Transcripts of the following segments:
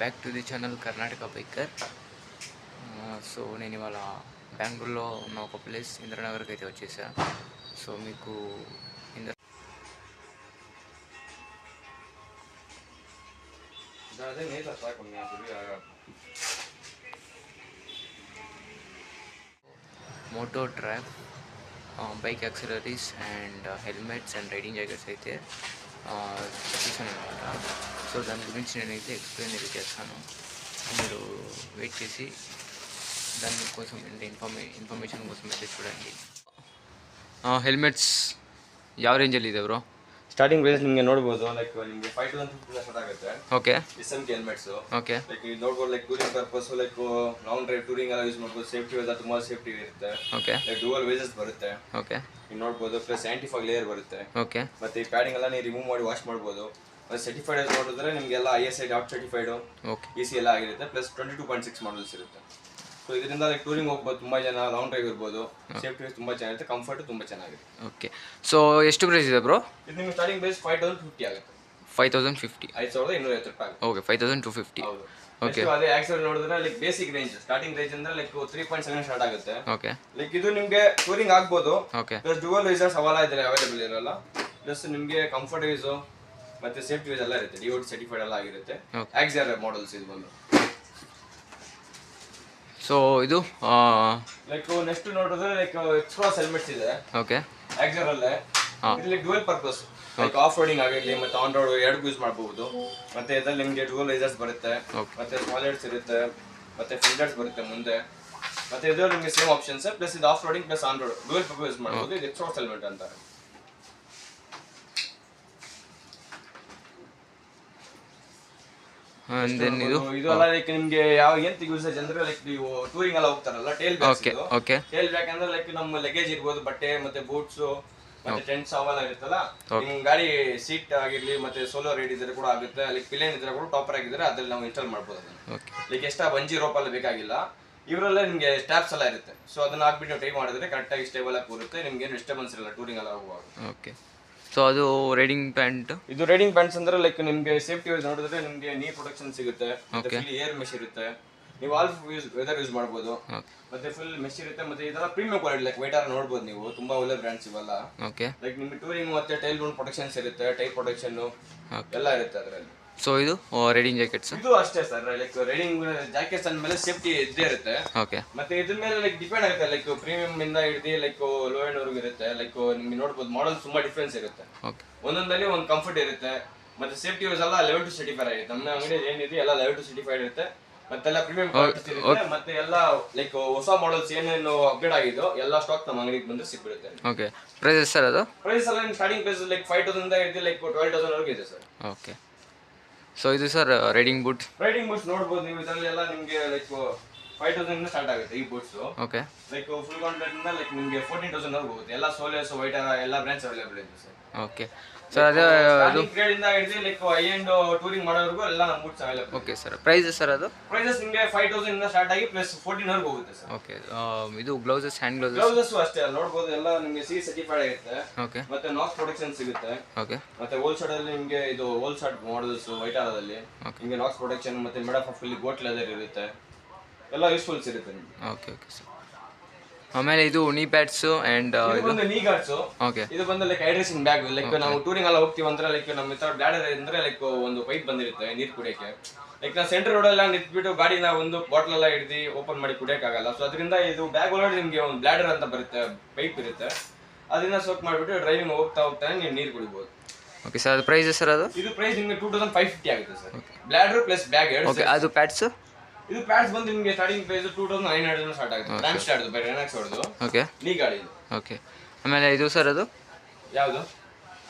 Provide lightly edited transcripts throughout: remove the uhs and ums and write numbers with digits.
Back to the channel Karnataka biker. So నేను ఇవాళ బెంగళూరులో ఉన్న ఒక ప్లేస్ ఇంద్రనగర్కి అయితే వచ్చేసా. సో మీకు moto track bike accessories and helmets and riding jackets అయితే చూసాను అనమాట. సో దాని గురించి నేనైతే ఎక్స్ప్లెయిన్ అయితే చేస్తాను. మీరు వెయిట్ చేసి దాని కోసం ಇನ್ಫಾರ್ಮೇಷನ್ కోసం అయితే చూడండి. ಹೆಲ್ಮೆಟ್ಸ್ ಯಾವ ರೇಂಜಲ್ಲಿ ಇದೆ ಬ್ರೋ? ಸ್ಟಾರ್ಟಿಂಗ್ ಪ್ರೈಸ್ ನಿಮಗೆ ನೋಡಬಹುದು, ಲೈಕ್ ನಿಮಗೆ 5050 ಸ್ಟಾರ್ಟ್ ಆಗುತ್ತೆ. Okay, SMK helmets. Okay, like ಇದು ನೋಡಬಹುದು, like touring purpose, like long drive touring ಎಲ್ಲ ಯೂಸ್ ಮಾಡಬಹುದು. ಸೇಫ್ಟಿ ವೇಸ್ ತುಂಬಾ ಸೇಫ್ಟಿ ಇರುತ್ತೆ. ಓಕೆ, ಲೈಕ್ ಡುವಲ್ ವೇಸಸ್ ಬರುತ್ತೆ. ಓಕೆ, ನೀವು ನೋಡಬಹುದು. ಪ್ಲಸ್ ಆಂಟಿ ಫಾಗ್ ಲೇಯರ್ ಬರುತ್ತೆ. ಓಕೆ, ಮತ್ತೆ ಈ ಪ್ಯಾಡಿಂಗ್ ಎಲ್ಲ ನೀವು ರಿಮೂವ್ ಮಾಡಿ ವಾಶ್ ಮಾಡಬಹುದು. ಮತ್ತೆ ಸರ್ಟಿಫೈಡ್ ಆಗಿ ನೋಡಿದ್ರೆ ನಿಮಗೆಲ್ಲ ISI dot certified, okay, EC ಎಲ್ಲ ಆಗಿರುತ್ತೆ. ಪ್ಲಸ್ 22.6 ಮಾಡಲ್ಸ್ ಇರುತ್ತೆ. ಸೊ ಇದರಿಂದ ಲೈಕ್ ಟೂರಿಂಗ್ ಹೋಗ್ಬೋದು, ತುಂಬಾ ಜನ ಲಾಂಗ್ ಡ್ರೈವ್ ಇರ್ಬೋದು. ಸೇಫ್ಟಿ ತುಂಬಾ ಚೆನ್ನಾಗಿರುತ್ತೆ, ಕಂಫರ್ಟ್ ತುಂಬಾ ಚೆನ್ನಾಗಿದೆ. ಓಕೆ. ಸೊ ಎಷ್ಟು ಪ್ರೈಸ್ ಇದೆ ಬ್ರೋ? ಇದು ನಿಮಗೆ ಸ್ಟಾರ್ಟಿಂಗ್ ಪ್ರೈಸ್ 5050 ಆಗುತ್ತೆ. 5050, 5250 ರೂಪಾಯಿ. ಓಕೆ, 5250. ಹೌದು. ಓಕೆ, ಅದೇ ಆಕ್ಸೆಲ್ ನೋಡಿದ್ರೆ like basic range, starting range ಅಂದ್ರೆ ಲೈಕ್ 3.7 ಸ್ಟಾರ್ಟ್ ಆಗುತ್ತೆ. ಓಕೆ, ಲೈಕ್ ಇದು ನಿಮಗೆ ಟೂರಿಂಗ್ ಆಗ್ಬೋದು. Okay, plus dual visors available ಇರಲ್ಲ. ಪ್ಲಸ್ ನಿಮಗೆ ಕಂಫರ್ಟ್ ವೈಸ್ ಮತ್ತೆ ಸೇಫ್ಟಿ ವೈಸ್ ಎಲ್ಲ ಇರುತ್ತೆ. DOT ಸರ್ಟಿಫೈಡ್ ಎಲ್ಲ ಆಗಿರುತ್ತೆ. ಆಕ್ಸಿಯರ್ ಮಾಡಲ್ಸ್ ಇದು ಬಂದು. ಸೊ ಇದು ಲೈಕ್ ನೆಕ್ಸ್ಟ್ ನೋಡಿದ್ರೆ ಲೈಕ್ ಎಕ್ಸ್ಕ್ರಾಸ್ ಹೆಲ್ಮೆಟ್ಸ್ ಇದೆ. ಓಕೆ, ಆಕ್ಸಿಯರ್ ಅಲ್ಲೇ ಇಲ್ಲಿ dual purpose, like off roading ಆಗಿರಲಿ ಮತ್ತೆ ಆನ್ ರೋಡ್ ಎರಡು ಯೂಸ್ ಮಾಡಬಹುದು. ಮತ್ತೆ ಇದರಲ್ಲಿ ನಿಮಗೆ ಡುವಲ್ ವೈಸರ್ಸ್ ಬರುತ್ತೆ, ಮತ್ತೆ ಸ್ಪಾಯ್ಲರ್ಸ್ ಇರುತ್ತೆ, ಮತ್ತೆ ಫಿಲ್ಟರ್ಸ್ ಬರುತ್ತೆ ಮುಂದೆ. ಮತ್ತೆ ಇದರಲ್ಲಿ ನಿಮಗೆ ಸೇಮ್ ಆಪ್ಷನ್ಸ್, ಪ್ಲಸ್ ಇದು off roading plus on road dual purpose use ಮಾಡಬಹುದು. ಇದು ಎಕ್ಸ್ಕ್ರಾಸ್ ಹೆಲ್ಮೆಟ್ ಅಂತಾರೆ. ಇದು ಅಲ್ಲ, ಲೈಕ್ ನಿಮಗೆ ಯಾವ ಎಂತ ಯೂಸೇಜ್ ಅಂದ್ರೆ ಲೈಕ್ ನೀವು ಟೂರಿಂಗ್ ಎಲ್ಲ ಹೋಗ್ತಾರಲ್ಲ, tail bag. Okay, tail bag ಅಂದ್ರೆ ಲೈಕ್ ನಮ್ಮ ಲಗೇಜ್ ಇರ್ಬೋದು, ಬಟ್ಟೆ ಮತ್ತೆ ಬೂಟ್ಸ್ ಮತ್ತೆ ಟೆಂಟ್ಸ್ ಅವೆಲ್ಲ ಇರುತ್ತಲ್ಲ. ನಿಮ್ ಗಾಡಿ ಸೀಟ್ ಆಗಿರ್ಲಿ ಮತ್ತೆ ಸೋಲೋ ರೈಡ್ ಇದ್ರೆ ಕೂಡ ಆಗುತ್ತೆ. ಲೈಕ್ ಪಿಲಿಯನ್ ಇದ್ರೆ ಕೂಡ ಟಾಪರ್ ಆಗಿದ್ರೆ ಅದ್ರಲ್ಲಿ ನಾವು ಇನ್ಸ್ಟಾಲ್ ಮಾಡ್ಬೋದು ಅದನ್ನ. ಲೈಕ್ ಎಕ್ಸ್ಟ್ರಾ ಬಂಜಿ ರೋಪ್ ಎಲ್ಲ ಬೇಕಾಗಿಲ್ಲ. ಇವರಲ್ಲೇ ನಿಮಗೆ ಸ್ಟ್ಯಾಪ್ಸ್ ಎಲ್ಲ ಇರುತ್ತೆ. ಸೊ ಅದನ್ನ ಹಾಕ್ಬಿಟ್ಟು ನೀವು ಟ್ರೈ ಮಾಡಿದ್ರೆ ಕರೆಕ್ಟ್ ಆಗಿ ಸ್ಟೇಬಲ್ ಆಗಿ ಕೂರುತ್ತೆ. ನಿಮ್ಗೆ ಏನು ಡಿಸ್ಟರ್ಬೆನ್ಸ್ ಇರಲ್ಲ ಟೂರಿಂಗ್ ಎಲ್ಲ ಹೋಗುವಾಗ. ಓಕೆ. ಸೊ ಅದು ರೈಡಿಂಗ್ ಪ್ಯಾಂಟ್. ಇದು ರೈಡಿಂಗ್ ಪ್ಯಾಂಟ್ಸ್ ಅಂದ್ರೆ ಲೈಕ್ ನಿಮಗೆ ಸೇಫ್ಟಿ ವೈಸ್ ನೋಡಿದ್ರೆ ನಿಮಗೆ ನೀ ಪ್ರೊಟೆಕ್ಷನ್ ಸಿಗುತ್ತೆ. ಏರ್ ಮೆಶ್ ಇರುತ್ತೆ. ನೀವು ಆಲ್ ವೆದರ್ ಯೂಸ್ ಮಾಡಬಹುದು. ಮತ್ತೆ ಫುಲ್ ಮೆಶ್ ಇರುತ್ತೆ. ಮತ್ತೆ ಇದೆಲ್ಲ ಪ್ರೀಮಿಯಂ ಕ್ವಾಲಿಟಿ, ಲೈಕ್ ವೈಟಾರ್ ನೋಡಬಹುದು ನೀವು. ತುಂಬಾ ಒಳ್ಳೆ ಬ್ರ್ಯಾಂಡ್ಸ್ ಇವೆಲ್ಲ. ಓಕೆ. ಲೈಕ್ ನಿಮಗೆ ಟೂರಿಂಗ್ ಮತ್ತೆ ಟೈಲ್ ಬೋನ್ ಪ್ರೊಟೆಕ್ಷನ್ಸ್ ಇರುತ್ತೆ, ಟೈರ್ ಪ್ರೊಟೆಕ್ಷನ್ ಎಲ್ಲ ಇರುತ್ತೆ ಅದರಲ್ಲಿ. ಸೊ ಇದು ರೈಡಿಂಗ್ ಜಾಕೆಟ್ಸ್. ಇದು ಅಷ್ಟೇ ಸರ್, ಲೈಕ್ ರೈಡಿಂಗ್ ಜಾಕೆಟ್ಸ್ ಅಂದ್ಮೇಲೆ ಸೇಫ್ಟಿ ಇದ್ದೇ ಇರುತ್ತೆ. ಓಕೆ. ಮತ್ತೆ ಇದ್ರ ಮೇಲೆ ಲೈಕ್ ಡಿಪೆಂಡ್ ಆಗುತ್ತೆ. ಲೈಕ್ ಪ್ರೀಮಿಯಂ ಇಂದ ಹಿಡಿದು ಲೈಕ್ ಲೋ ಎಂಡ್ ವರೆಗೂ ಇರುತ್ತೆ. ಲೈಕ್ ನಿಮ್ಗೆ ನೋಡಬಹುದು ಮಾಡೆಲ್ ತುಂಬಾ ಡಿಫ್ರೆನ್ಸ್ ಇರುತ್ತೆ. ಓಕೆ. ಒಂದೊಂದಲ್ಲಿ ಒಂದು ಕಂಫರ್ಟ್ ಇರುತ್ತೆ. ಮತ್ತೆ ಸೇಫ್ಟಿ ಯೂಸ್ ಎಲ್ಲ ಲೆವೆಲ್ ಟು ಸರ್ಟಿಫೈಡ್ ಆಗಿದೆ. ನಮ್ಮ ಅಂಗಡಿ ಏನಿದೆ ಎಲ್ಲ ಲೆವೆಲ್ ಟು ಸರ್ಟಿಫೈಡ್ ಇರುತ್ತೆ. ಮತ್ತೆಲ್ಲ ಪ್ರೀಮಿಯಂ ಕ್ವಾಲಿಟಿ ಇರುತ್ತೆ. ಮತ್ತೆ ಎಲ್ಲ ಲೈಕ್ ಹೊಸ ಮಾಡೆಲ್ಸ್ ಏನೇನು ಅಪ್ಡೇಟ್ ಆಗಿದೋ ಎಲ್ಲ ಸ್ಟಾಕ್ ನಮ್ಮ ಅಂಗಡಿಗೆ ಬಂದು ಸಿಕ್ಬಿಡುತ್ತೆ. ಓಕೆ. ಪ್ರೈಸ್ ಸರ್ ಅದು? ಪ್ರೈಸ್ ಎಲ್ಲ ಸ್ಟಾರ್ಟಿಂಗ್ ಪ್ರೈಸ್ ಲೈಕ್ 5000 ಇಂದ ಹಿಡಿದು ಲೈಕ್ 12000 ವರೆಗೂ ಇದೆ ಸರ್. ಓಕೆ. ಸೊ ಇದು sir riding boot. Riding boots ನೋಡಬಹುದು ನೀವು. ಇದರಲ್ಲಿ ಎಲ್ಲ ನಿಮಗೆ ಲೈಕ್ 5000 ಇಂದ ಸ್ಟಾರ್ಟ್ ಆಗುತ್ತೆ ಈ boots. Okay. Like full contract ಇಂದ ಲೈಕ್ ನಿಮಗೆ 14000 ವರೆಗೂ ಹೋಗುತ್ತೆ. ಎಲ್ಲ ಸೋಲೆಸ್ ವೈಟರ್ ಎಲ್ಲ ಬ್ರ್ಯಾಂಡ್ಸ್ ಅವೈಲೇಬಲ್ ಇದೆ ಸರ್. Okay sir. ಅದೇ ಅದು ಗ್ರೇಡ್ ಇಂದ ಹಿಡಿದು ಲೈಕ್ ಹೈ ಎಂಡ್ ಟೂರಿಂಗ್ ಮಾಡೋವರೆಗೂ ಎಲ್ಲ ನಮ್ಮ boots available. Okay sir. Price sir ಅದು? ಪ್ರೈಸಸ್ ನಿಮಗೆ 5000 ಇಂದ ಸ್ಟಾರ್ಟ್ ಆಗಿ ಪ್ಲಸ್ 14 ವರೆಗೂ ಹೋಗುತ್ತೆ ಸರ್. ಓಕೆ. ಇದು ಗ್ಲೌಸಸ್, ಹ್ಯಾಂಡ್ ಗ್ಲೌಸಸ್ ಅಷ್ಟೇ ನೋಡಬಹುದು. ಎಲ್ಲ ನಿಮಗೆ CE ಸರ್ಟಿಫೈಡ್ ಆಗಿರುತ್ತೆ. ಓಕೆ. ಮತ್ತೆ ನಾಕ್ಸ್ ಪ್ರೊಟೆಕ್ಷನ್ ಸಿಗುತ್ತೆ. ಓಕೆ. ಮತ್ತೆ ಹೋಲ್ ಶಾರ್ಟ್ ಅಲ್ಲಿ ನಿಮಗೆ ಇದು ಹೋಲ್ ಶಾರ್ಟ್ ಮಾಡೆಲ್ಸ್ ವೈಟಾರದಲ್ಲಿ ನಿಮಗೆ ನಾಕ್ಸ್ ಪ್ರೊಟೆಕ್ಷನ್ ಮತ್ತೆ made of full goat leather ಇರುತ್ತೆ. ಎಲ್ಲ ಯೂಸ್ಫುಲ್ಸ್ ಇರುತ್ತೆ ನಿಮಗೆ. ಓಕೆ. Okay sir. ಆಮೇಲೆ ಇದು ನೀ ಪ್ಯಾಡ್ಸ್ ಅಂಡ್ ಇದು ಬಂದು ನೀ ಗಾರ್ಡ್ಸ್. ಓಕೆ. ಇದು ಬಂದು ಲೈಕ್ ಹೈಡ್ರೇಷನ್ ಬ್ಯಾಗ್. ಲೈಕ್ ನಾವು ಟೂರಿಂಗ್ ಎಲ್ಲ ಹೋಗ್ತೀವಿ ಅಂದ್ರೆ ಲೈಕ್ ನಮ್ಮ ಹತ್ರ ಬ್ಲಾಡರ್ ಅಂದ್ರೆ ಲೈಕ್ ಒಂದು ಪೈಪ್ ಬಂದಿರುತ್ತೆ ನೀರು ಕುಡಿಯೋಕೆ. ಲೈಕ್ ನಾವು ಸೆಂಟ್ರ್ ರೋಡ್ ಎಲ್ಲ ನಿಂತ್ಬಿಟ್ಟು ಗಾಡಿನ ಒಂದು ಬಾಟಲ್ ಎಲ್ಲ ಹಿಡಿದು ಓಪನ್ ಮಾಡಿ ಕುಡಿಯೋಕ್ಕಾಗಲ್ಲ. ಸೊ ಅದರಿಂದ ಇದು ಬ್ಯಾಗ್ ಒಳಗಡೆ ನಿಮಗೆ ಒಂದು ಬ್ಲಾಡರ್ ಅಂತ ಬರುತ್ತೆ, ಪೈಪ್ ಇರುತ್ತೆ. ಅದನ್ನ ಸೋಕ್ ಮಾಡಿಬಿಟ್ಟು ಡ್ರೈವಿಂಗ್ ಹೋಗ್ತಾ ನೀವು ನೀರು ಕುಡಿಬಹುದು. Okay sir. ಅದು ಪ್ರೈಸ್ ಸರ್ ಅದು? ಇದು ಪ್ರೈಸ್ ನಿಮಗೆ 2550 ಆಗುತ್ತೆ ಸರ್. ಬ್ಲಾಡರ್ ಪ್ಲಸ್ ಬ್ಯಾಗ್ ಎರಡು. ಓಕೆ. ಅದು ಪ್ಯಾಡ್ಸ್? ಇದು ಪ್ಯಾಡ್ಸ್ ಬಂದು ನಿಮಗೆ ಸ್ಟಾರ್ಟಿಂಗ್ ಪ್ರೈಸ್ 2900 ಸ್ಟಾರ್ಟ್ ಆಗುತ್ತೆ. ಬ್ರಾಂಡ್ ಸ್ಟಾರ್ಟ್ ಬೇರೆ ಎನಾಕ್ಸ್ ಹೊಡೆದು. ಓಕೆ. ನೀ ಗಾಡಿ ಇದು. ಓಕೆ. ಆಮೇಲೆ ಇದು ಸರ್ ಅದು ಯಾವುದು?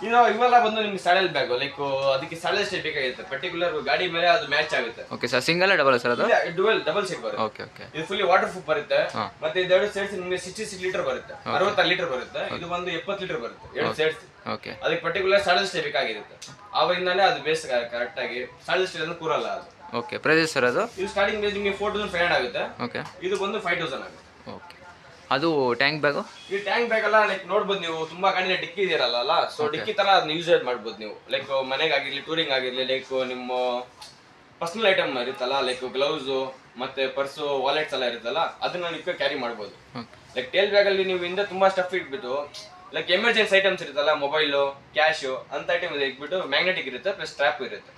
ಇದು ಇವೆಲ್ಲ ಬಂದು ನಿಮ್ಗೆ ಸ್ಯಾಡಲ್ ಬ್ಯಾಗ್. ಲೈಕ್ ಅದಕ್ಕೆ ಸ್ಯಾಡಲ್ ಸ್ಟೇಟ್ ಬೇಕಾಗುತ್ತೆ. ಪರ್ಟಿಕ್ಯುಲರ್ ಗಾಡಿ ಮೇಲೆ ಅದು ಮ್ಯಾಚ್ ಆಗುತ್ತೆ. Okay sir. Single double sir ಅದು? ಡಬಲ್ ಸೀಟ್ ಬರುತ್ತೆ. ಓಕೆ. ಓಕೆ. ಇದು ಫುಲ್ಲಿ ವಾಟರ್ ಪ್ರೂಫ್ ಬರುತ್ತೆ. ಮತ್ತೆ ಇದು ಎರಡು ಸೈಡ್ಸ್ ನಿಮಗೆ 66 ಲೀಟರ್ ಬರುತ್ತೆ, 66 ಲೀಟರ್ ಬರುತ್ತೆ. ಇದು ಬಂದು 70 ಲೀಟರ್ ಬರುತ್ತೆ ಎರಡು ಸೈಡ್ಸ್. ಓಕೆ. ಅದಕ್ಕೆ ಪರ್ಟಿಕ್ಯುಲರ್ ಸ್ಯಾಡಲ್ ಸ್ಟೇ ಬೇಕಾಗಿರುತ್ತೆ. ಆವಾಗಿಂದಾನೇ ಅದು ಬೇಸ್ ಕರೆಕ್ಟ್ ಆಗಿ ಸ್ಯಾಡಲ್ ಸ್ಟೇ ಅಂದ್ರೆ ಕೂರಲ್ಲ ಅದು. ಓಕೆ. ಪ್ರೈಸ್ ಸರ್ ಅದು? ಇದು ಸ್ಟಾರ್ಟಿಂಗ್ ಪ್ರೈಸ್ ನಿಮಗೆ 4500 ಆಗುತ್ತೆ. ಓಕೆ. ಇದು ಬಂದು 5000 ಆಗುತ್ತೆ. ಓಕೆ. ಅದು ಟ್ಯಾಂಕ್ ಬ್ಯಾಗು? ಈ ಟ್ಯಾಂಕ್ ಬ್ಯಾಗ್ ಎಲ್ಲ ಲೈಕ್ ನೋಡ್ಬೋದು ನೀವು. ತುಂಬಾ ಗಾಡಿನ ಡಿಕ್ಕಿ ಇದೆಯಲ್ಲ, ಸೊ ಡಿಕ್ಕಿ ತರ ಅದನ್ನ ಯೂಸ್ ಮಾಡ್ಬೋದು ನೀವು. ಲೈಕ್ ಮನೆಗೆ ಆಗಿರ್ಲಿ, ಟೂರಿಂಗ್ ಆಗಿರ್ಲಿ, ಲೈಕ್ ನಿಮ್ಮ ಪರ್ಸನಲ್ ಐಟಮ್ ಇರುತ್ತಲ್ಲ, ಲೈಕ್ ಗ್ಲೌಸು ಮತ್ತೆ ಪರ್ಸು, ವಾಲೆಟ್ಸ್ ಎಲ್ಲ ಇರುತ್ತಲ್ಲ, ಅದನ್ನ ನೀವು ಕ್ಯಾರಿ ಮಾಡ್ಬೋದು. ಲೈಕ್ ಟೇಲ್ ಬ್ಯಾಗ್ ಅಲ್ಲಿ ನೀವು ಹಿಂದೆ ತುಂಬಾ ಸ್ಟಫ್ ಇಟ್ಬಿಟ್ಟು, ಲೈಕ್ ಎಮರ್ಜೆನ್ಸಿ ಐಟಮ್ಸ್ ಇರುತ್ತಲ್ಲ, ಮೊಬೈಲು, ಕ್ಯಾಶು ಅಂತ ಐಟಮ್ ಇಟ್ಬಿಟ್ಟು ಮ್ಯಾಗ್ನೆಟಿಕ್ ಇರುತ್ತೆ ಪ್ಲಸ್ ಸ್ಟ್ರಾಪ್ ಇರುತ್ತೆ.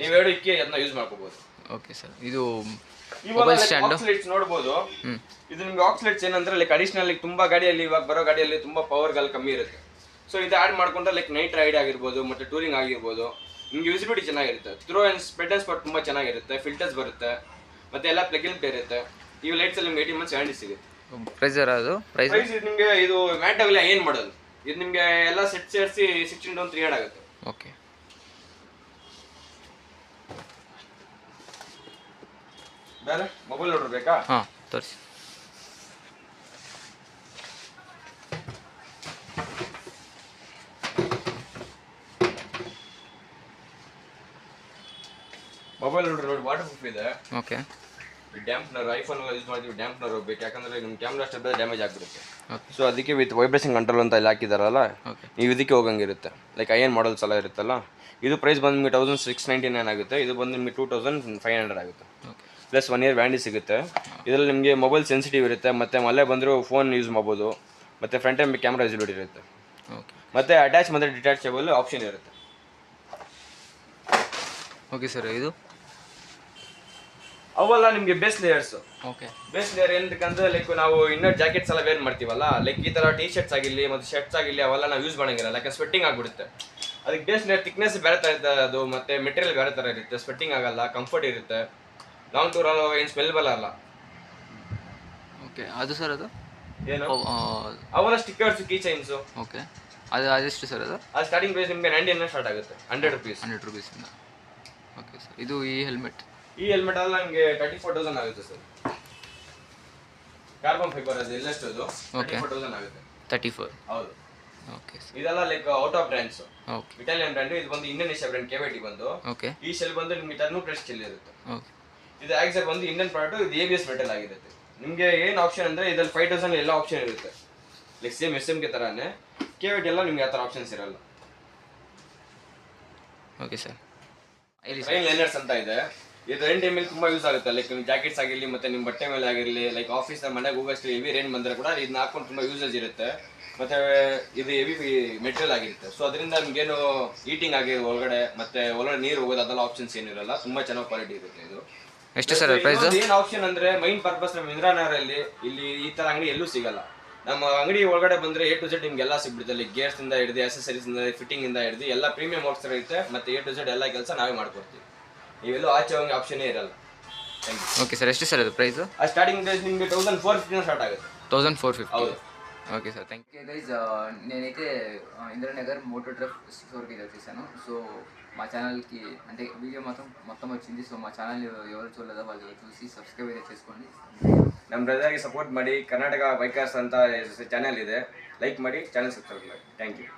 ನೀವೆರಡು ಇಕ್ಕಿ ಅದನ್ನ ಯೂಸ್ ಮಾಡ್ಕೋಬಹುದು. Okay sir. ಇದು ಇವಾಗ ಆಕ್ಸಿಲೇಟ್ಸ್ ನೋಡಬಹುದು. ಇದು ನಿಮ್ಗೆ ಆಕ್ಸಿಲೇಟ್ಸ್ ಏನಂದ್ರೆ ಲೈಕ್ ಅಡಿಷನಲ್ ತುಂಬಾ ಗಾಡಿಯಲ್ಲಿ ಇವಾಗ ಬರೋ ಗಾಡಿಯಲ್ಲಿ ತುಂಬಾ ಪವರ್ ಗಳು ಕಮ್ಮಿ ಇರುತ್ತೆ. ಸೊ ಇದು ಆಡ್ ಮಾಡ್ಕೊಂಡ್ರೆ ಲೈಕ್ ನೈಟ್ ರೈಡ್ ಆಗಿರ್ಬೋದು ಮತ್ತೆ ಟೂರಿಂಗ್ ಆಗಿರ್ಬೋದು, ನಿಮ್ಗೆ ವಿಸಿಬಿಲಿಟಿ ಚೆನ್ನಾಗಿರುತ್ತೆ. Throw and spread and spot ತುಂಬಾ ಚೆನ್ನಾಗಿರುತ್ತೆ. ಫಿಲ್ಟರ್ಸ್ ಬರುತ್ತೆ ಮತ್ತೆ ಎಲ್ಲ ಪ್ಲಗ್ ಇನ್ ಪ್ಲೇ ಇರುತ್ತೆ. ಈ ಲೈಟ್ಸ್ ಅಲ್ಲಿ ನಿಮ್ಗೆ 18 months ವ್ಯಾರಂಟಿ ಸಿಗುತ್ತೆ. ಪ್ರೈಸ್ ಅದು ಪ್ರೈಸ್ ಇದು ನಿಮಗೆ ಇದು ಮ್ಯಾಟ್ ಆಗಲಿ ಏನು ಮಾಡೋದು, ಇದು ನಿಮಗೆ ಎಲ್ಲ ಸೆಟ್ ಸೇರಿಸಿ 16,300 ಆಗುತ್ತೆ. ಓಕೆ. ಬೇರೆ ಮೊಬೈಲ್ ನೋಡ್ರಿ ಬೇಕಾ? ಹಾಂ ತೋರಿಸಿ. ಮೊಬೈಲ್ ನೋಡ್ರಿ ವಾಟರ್ ಪ್ರೂಫ್ ಇದೆ. ಓಕೆ. ಡ್ಯಾಂಪ್ನರ್ ಐಫೋನ್ ಯೂಸ್ ಮಾಡ್ತೀವಿ, ಡ್ಯಾಂಪ್ನರ್ ಹೋಗ್ಬೇಕು, ಯಾಕಂದ್ರೆ ನಿಮ್ಮ ಕ್ಯಾಮ್ರಾ ಸ್ಟೆಪ್ ಡ್ಯಾಮೇಜ್ ಆಗಿಬಿಡುತ್ತೆ. ಸೊ ಅದಕ್ಕೆ ವಿತ್ ವೈಬ್ರೇಷನ್ ಕಂಟ್ರೋಲ್ ಅಂತ ಇಲ್ಲಿ ಹಾಕಿದಾರಲ್ಲ, ನೀವು ಇದಕ್ಕೆ ಹೋಗಂಗಿರುತ್ತೆ. ಲೈಕ್ ಐಎನ್ ಮಾಡಲ್ಸ್ ಎಲ್ಲ ಇರುತ್ತಲ್ಲ. ಇದು ಪ್ರೈಸ್ ಬಂದು ನಿಮಗೆ 1699 ಆಗುತ್ತೆ. ಇದು ಬಂದು ನಿಮಗೆ 2500 ಆಗುತ್ತೆ. ಪ್ಲಸ್ 1 year ವ್ಯಾರಂಟಿ ಸಿಗುತ್ತೆ. ಇದರಲ್ಲಿ ನಿಮಗೆ ಮೊಬೈಲ್ ಸೆನ್ಸಿಟಿವ್ ಇರುತ್ತೆ, ಮತ್ತು ಮಳೆ ಬಂದರೂ ಫೋನ್ ಯೂಸ್ ಮಾಡ್ಬೋದು, ಮತ್ತು ಫ್ರಂಟ್ ಎಂಡ್ ಕ್ಯಾಮ್ರಾ ವಿಸಿಬಿಲಿಟಿ ಇರುತ್ತೆ, ಮತ್ತು ಅಟ್ಯಾಚ್ ಮತ್ತು ಡಿಟ್ಯಾಚಬಲ್ ಆಪ್ಷನ್ ಇರುತ್ತೆ. Okay sir. ಇದು ಅವೆಲ್ಲ ನಿಮಗೆ base layers. Okay. Base layer ಏನಂತಂದ್ರೆ ಲೈಕ್ ನಾವು ಇನ್ನರ್ ಜಾಕೆಟ್ಸ್ ಎಲ್ಲ ವೇರ್ ಮಾಡ್ತೀವಲ್ಲ, ಲೈಕ್ ಈ ತರ ಟಿ ಶರ್ಟ್ಸ್ ಆಗಿರಲಿ ಮತ್ತು ಶರ್ಟ್ಸ್ ಆಗಿರಲಿ ಅವೆಲ್ಲ ನಾವು ಯೂಸ್ ಮಾಡಂಗಿಲ್ಲ, ಯಾಕಂದ್ರೆ ಸ್ವೆಟ್ಟಿಂಗ್ ಆಗ್ಬಿಡುತ್ತೆ. ಅದಕ್ಕೆ ಬೇಸ್ ಲೇಯರ್ ಥಿಕ್ನೆಸ್ ಬೇರೆ ಥರ ಇರುತ್ತೆ, ಅದು ಮತ್ತೆ ಮೆಟೀರಿಯಲ್ ಬೇರೆ ಥರ ಇರುತ್ತೆ, ಸ್ವೆಟ್ಟಿಂಗ್ ಆಗಲ್ಲ, ಕಂಫರ್ಟ್ ಇರುತ್ತೆ, ಲಾಂಗ್ ಟೂರ್ ಅಲ್ಲ, ಏನು ಸ್ಮೆಲ್ ಬರಲ್ಲ. ಓಕೆ. ಅದು ಸರ್ ಅದು ಏನು ಅವೆಲ್ಲ ಸ್ಟಿಕ್ಕರ್ಸ್, ಕೀ ಚೈನ್ಸ್. ಓಕೆ. ಅದೆಷ್ಟು ಸರ್ ಅದು? ಅದು ಸ್ಟಾರ್ಟಿಂಗ್ ಪ್ರೈಸ್ ನಿಮಗೆ 90 ಸ್ಟಾರ್ಟ್ ಆಗುತ್ತೆ. 100 ರೂಪೀಸಿಂದ. Okay sir. ಇದು ಈ ಹೆಲ್ಮೆಟ್ ಎಲ್ಲ ನಿಮಗೆ 34,000 ಆಗುತ್ತೆ ಸರ್. ಕಾರ್ಬನ್ ಫೈಬರ್ ಅದು ಎಲ್ಲಷ್ಟು ಅದು 34,000 ಆಗುತ್ತೆ. 34. ಹೌದು. Okay sir. ಇದೆಲ್ಲ like out of brands. Okay. Italian brand. ಇದು ಬಂದು ಇಂಡೋನೇಷಿಯಾ ಬ್ರ್ಯಾಂಡ್ KVT ಬಂದು. ಓಕೆ. ಈ ಶೆಲ್ ಬಂದು ನಿಮಗೆ ಟರ್ನು ಪ್ರೆಸ್ ಶೆಲ್ ಇರುತ್ತೆ. ಓಕೆ. ಇದು ಆಕ್ಸರ್ ಬಂದು ಇಂಡಿಯನ್ ಪ್ರಾಡಕ್ಟ್. ಇದು ABS ಮೆಟಲ್ ಆಗಿರುತ್ತೆ. ನಿಮಗೆ ಏನು ಆಪ್ಷನ್ ಅಂದ್ರೆ ಇದರಲ್ಲಿ 5,000 ಎಲ್ಲ ಆಪ್ಷನ್ ಇರುತ್ತೆ, ಲೈಕ್ ಸೇಮ್ SMK ತರಾನೇ. KVT ಎಲ್ಲ ನಿಮಗೆ ಆ ಥರ ಆಪ್ಷನ್ಸ್ ಇರಲ್ಲ. Okay sir. ರೈನ್ ಲೈನರ್ಸ್ ಅಂತ ಇದೆ. ಇದು ರೈನ್ ಟೈಮಲ್ಲಿ ತುಂಬ ಯೂಸ್ ಆಗುತ್ತೆ. ಲೈಕ್ ನಿಮ್ಮ ಜಾಕೆಟ್ಸ್ ಆಗಿರಲಿ ಮತ್ತು ನಿಮ್ಮ ಬಟ್ಟೆ ಮೇಲೆ ಆಗಿರಲಿ, ಲೈಕ್ ಆಫೀಸ್ ಮನೆಗೆ ಹೋಗೋಷ್ಟು ಹೆವಿ ರೈನ್ ಬಂದರೆ ಕೂಡ ಇದನ್ನ ಹಾಕೊಂಡು ತುಂಬ ಯೂಸೇಜ್ ಇರುತ್ತೆ. ಮತ್ತು ಇದು ಹೆವಿ ಮೆಟೀರಿಯಲ್ ಆಗಿರುತ್ತೆ. ಸೊ ಅದರಿಂದ ನಿಮಗೇನು ಈಟಿಂಗ್ ಆಗಿ ಒಳಗಡೆ ನೀರು ಹೋಗೋದು ಅದೆಲ್ಲ ಆಪ್ಷನ್ಸ್ ಏನಿರಲ್ಲ. ತುಂಬ ಚೆನ್ನಾಗಿ ಕ್ವಾಲಿಟಿ ಇರುತ್ತೆ. ಇದು ಎಷ್ಟು ಸರ್ ಪ್ರೈಸ್? ಏನು ಆಪ್ಷನ್ ಅಂದರೆ ಮೈನ್ ಪರ್ಪಸ್ ನಮ್ಮ ಇಂದ್ರಾನಗರಲ್ಲಿ ಇಲ್ಲಿ ಈ ಥರ ಅಂಗಡಿ ಎಲ್ಲೂ ಸಿಗಲ್ಲ. ನಮ್ಮ ಅಂಗಡಿ ಒಳಗಡೆ ಬಂದರೆ A to Z ನಿಮಗೆಲ್ಲ ಸಿಗ್ಬಿಡುತ್ತೆ. ಲೈಕ್ ಗೇರ್ಸಿಂದ ಹಿಡಿದು ಅಸೆಸರೀಸಿಂದ ಫಿಟ್ಟಿಂಗಿಂದ ಹಿಡಿದು ಎಲ್ಲ ಪ್ರೀಮಿಯಂ ವರ್ಕ್ಸ್ ಇರುತ್ತೆ. ಮತ್ತು A to Z ಎಲ್ಲ ಕೆಲಸ ನಾವೇ ಮಾಡ್ಕೊಡ್ತೀವಿ. ನೀವೆಲ್ಲೂ ಆಚೆ ಹೋಗಿ ಆಪ್ಷನ್ನೇ ಇರಲ್ಲ. Thank you. Okay sir. ಎಷ್ಟು ಸರ್ ಅದು ಪ್ರೈಸು? ಆ ಸ್ಟಾರ್ಟಿಂಗ್ ಪ್ರೈಸ್ ನಿಮಗೆ 1450 ಸ್ಟಾರ್ಟ್ ಆಗುತ್ತೆ. 1450. ಹೌದು. Okay sir. Thank you guys. నేనైతే ఇందిరానగర్ మోటో డ్రైవ్ స్టోర్కి అయితే వచ్చేసాను. సో మా ఛానల్కి అంటే వీడియో మొత్తం వచ్చింది. సో మా ఛానల్ ఎవరు చూడలేదో వాళ్ళు చూసి సబ్స్క్రైబ్ అయితే చేసుకోండి. ನಮ್ಮ ಬ್ರದರ್ಗೆ ಸಪೋರ್ಟ್ ಮಾಡಿ. ಕರ್ನಾಟಕ ಬೈಕರ್ಸ್ ಅಂತ ಚಾನಲ್ ಇದೆ, ಲೈಕ್ ಮಾಡಿ, ಚಾನಲ್ ಸಬ್ಸ್ಕ್ರೈಬ್ ಮಾಡಿ. Thank you.